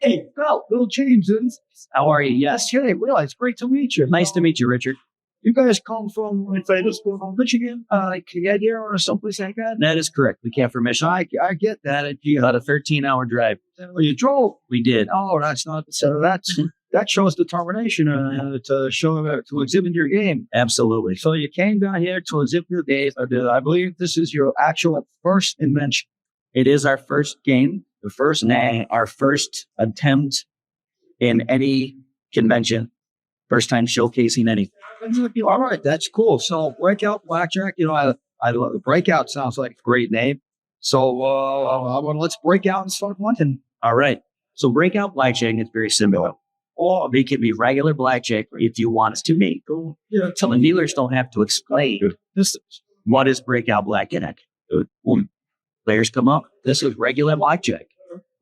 Hey, Bill James. How are you? Yes, hey, Will, it's great to meet you. Nice to meet you, Richard. You guys come from Michigan, here or someplace like that? That is correct. We came from Michigan. I get that. About a 13-hour drive. You drove. We did. Oh, that's not so. That shows determination to exhibit your game. Absolutely. So you came down here to exhibit your game. I believe this is your actual first invention. It is our first game, our first attempt in any convention, first time showcasing anything. All right, that's cool. So Breakout Blackjack, I love it. Breakout sounds like a great name. So let's break out and start playing. All right. So Breakout Blackjack is very simple. Or they can be regular blackjack if you want us to make. So the dealers don't have to explain what is Breakout Blackjack. Players come up, this is regular blackjack.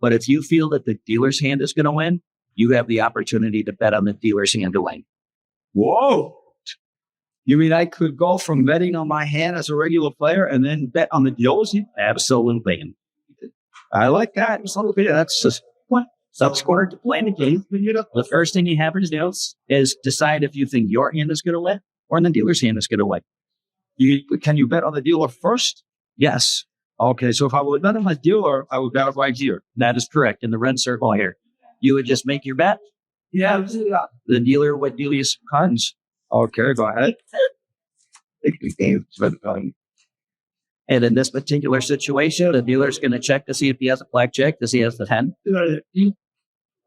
But if you feel that the dealer's hand is going to win, you have the opportunity to bet on the dealer's hand to win. Whoa. You mean I could go from betting on my hand as a regular player and then bet on the dealer's hand? Absolutely. I like that. That's just Subscore to play the game. The first thing you have to do is decide if you think your hand is going to win or the dealer's hand is going to win. Can you bet on the dealer first? Yes. Okay, so if I would bet on my dealer, I would bet right here. That is correct. In the red circle here. You would just make your bet. Yeah. The dealer would deal you some cards. Okay, go ahead. And in this particular situation, the dealer's going to check to see if he has a blackjack, to see if he has the 10.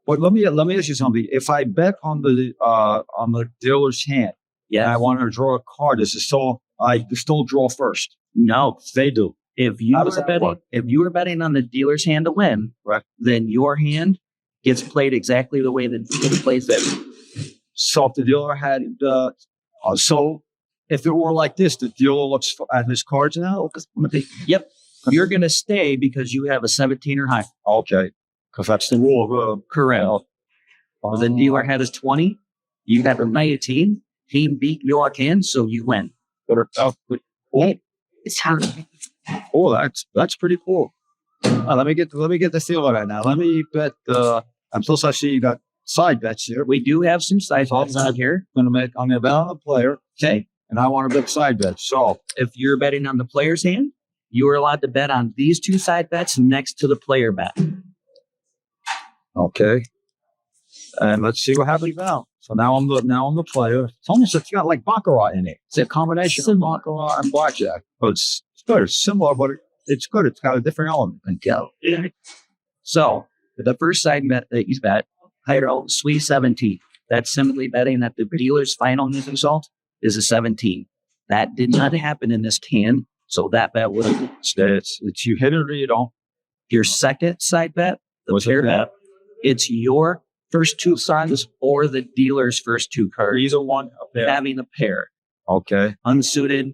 But let me ask you something. If I bet on the dealer's hand, and I want to draw a card, I still draw first? No, they do. If you were betting on the dealer's hand to win, right, then your hand gets played exactly the way the dealer plays it. So if the dealer had, if it were like this, the dealer looks at his cards now? Yep. You're going to stay because you have a 17 or higher. Okay. Because that's the rule. Correct. The dealer had his 20. You have a 19. He beat your hand, so you win. Oh, that's pretty cool. Let me get the deal right now. Let me bet. I'm supposed to see you got side bets here. We do have some side bets out here. I'm gonna bet on the player. Okay. And I want to bet side bets. So if you're betting on the player's hand, you are allowed to bet on these two side bets next to the player bet. Okay. And let's see what happens now. So now I'm the player. It's almost got like baccarat in it. It's a combination of baccarat and blackjack. But it's good. It's similar, but it's good. It's got a different element. So the first side bet that you bet, higher sweet 17. That's simply betting that the dealer's final result is a 17. That did not happen in this can, so that bet would have. It's you hit it or you don't. Your second side bet, the pair bet, it's your first two sides or the dealer's first two cards. Either one having a pair. Okay. Unsuited,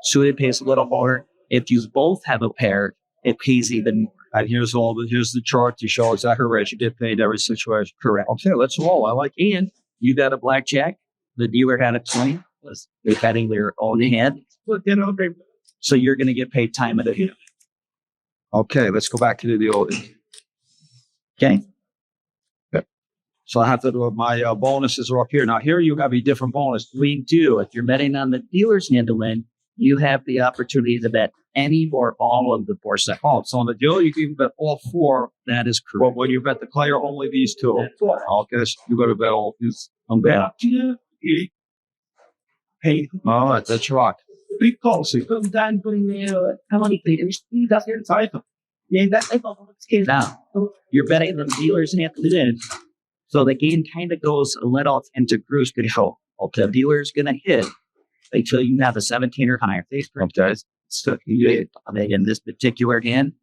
suited pays a little more. If you both have a pair, it pays even more. And here's the chart to show exactly what you get paid every situation. Correct. Okay, let's roll. I like it. And you got a blackjack. The dealer had a 20. They're betting their own hand. So you're going to get paid time at a hand. Okay, let's go back to the deal. Okay. So I have to do my bonuses are up here. Now here you have a different bonus. We do. If you're betting on the dealer's hand to win, you have the opportunity to bet any or all of the 4 sets. Oh, so on the deal you can bet all 4. That is correct. But when you bet the player, only these 2. Okay, so you got to bet all these. Hey, all right, that's right. Big policy. Now, you're betting the dealer's hand to win. So the game kind of goes a little into cruise control. Okay. The dealer's going to hit until you have a 17 or higher. Okay. So in this particular hand,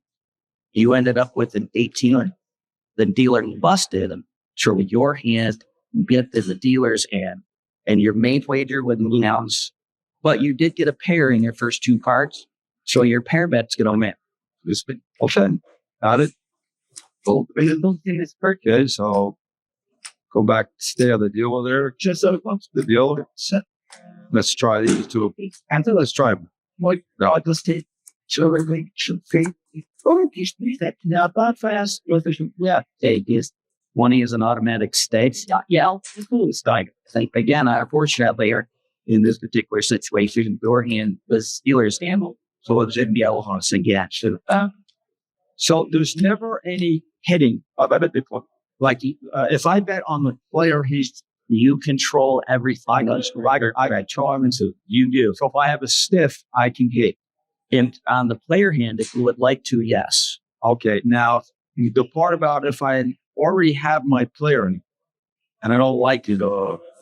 you ended up with an 18. The dealer busted him. So your hand bit to the dealer's hand, and your main wager would lose. But you did get a pair in your first 2 cards, so your pair bet's going to win. Okay. Got it. Okay, so go back, stay on the deal there. Just the deal. Let's try these 2. Let's try them. Yeah, take this. 20 is an automatic stake. Yeah, stake. Again, unfortunately, in this particular situation, your hand was dealer's handle. So it's in yellow house again. So there's never any hitting of it before. Like if I bet on the player, you control everything. I got tournaments. You do. So if I have a stiff, I can hit. And on the player hand, if you would like to, yes. Okay. Now the part about if I already have my player and I don't like it,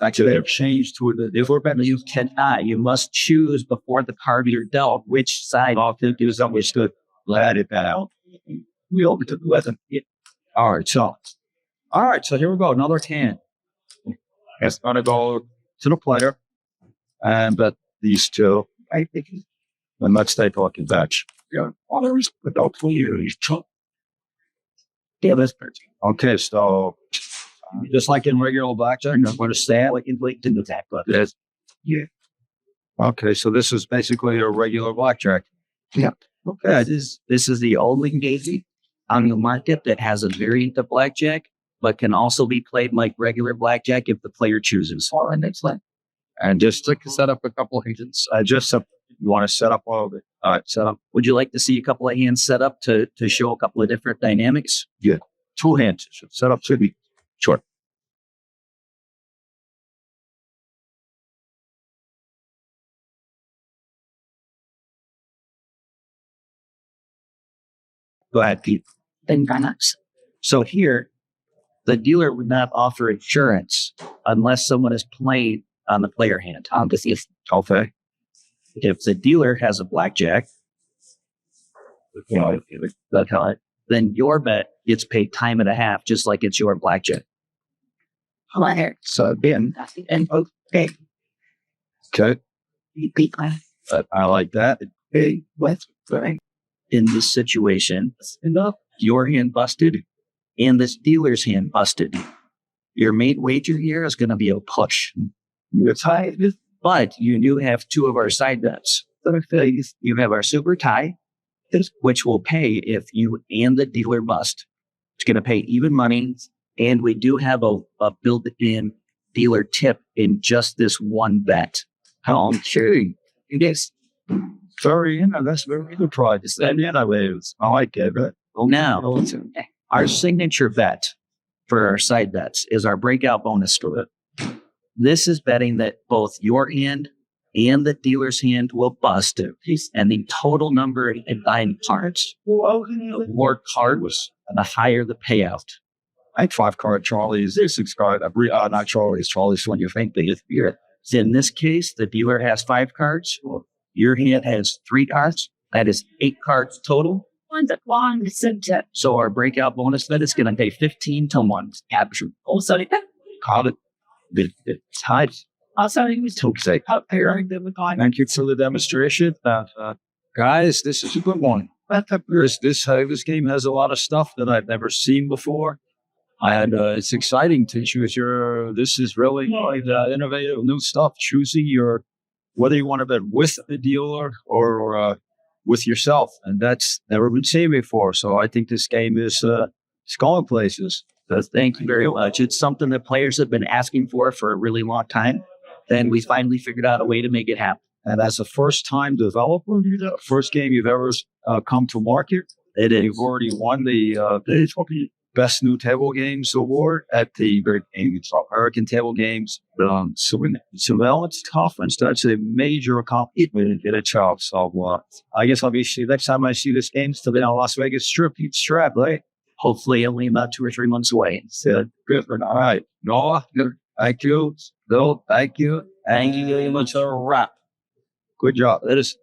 actually I've changed to the different bet. You cannot. You must choose before the card you're dealt which side. I'll think it was understood. Let it out. We open to the weapon. All right. So here we go. Another hand. It's going to go to the player and bet these two. I think. And let's stay talking batch. Yeah. Others without players. Yeah, that's perfect. Okay. So just like in regular blackjack, I'm going to stand like in the attack button. Yes. Yeah. Okay. So this is basically a regular blackjack. Yeah. Okay. This is the only game on the market that has a variant of blackjack, but can also be played like regular blackjack if the player chooses. All right, excellent. And just to set up a couple of agents, you want to set up all of it. All right, set up. Would you like to see a couple of hands set up to show a couple of different dynamics? Yeah, 2 hands. Set up should be short. Go ahead, Pete. So here, the dealer would not offer insurance unless someone is playing on the player hand. Okay. If the dealer has a blackjack, then your bet gets paid time and a half, just like it's your blackjack. So again, okay. I like that. Hey, what's right? In this situation, your hand busted and this dealer's hand busted. Your main wager here is going to be a push. But you do have 2 of our side bets. You have our super tie, which will pay if you and the dealer bust. It's going to pay even money. And we do have a built-in dealer tip in just this one bet. How true. Yes. That's very good price. I like it. Now, our signature bet for our side bets is our breakout bonus for it. This is betting that both your hand and the dealer's hand will bust, and the total number of combined cards, more cards, the higher the payout. I think 5 card Charlie's, 6 card, not Charlie's. Charlie's when you think they spirit. In this case, the dealer has 5 cards. Your hand has 3 cards. That is 8 cards total. So our breakout bonus bet is going to pay 15 to 1. Capture. Also, call it. Tied. Also, he was Tulsa. Thank you for the demonstration. Guys, this is a good one. This game has a lot of stuff that I've never seen before. And it's exciting to choose this is really innovative new stuff. Choosing whether you want to bet with the dealer or with yourself. And that's never been seen before. So I think this game is it's going places. So thank you very much. It's something that players have been asking for a really long time. And we finally figured out a way to make it happen. And as a first-time developer, first game you've ever come to market, you've already won the Best New Table Games Award at the American Table Games Surveillance Conference. That's a major accomplishment in itself. So I guess I'll be next time I see this game still in Las Vegas Strip, right? Hopefully only about 2 or 3 months away. So, good. All right. Noah, thank you. Bill, thank you. Thank you very much. Good job. That is.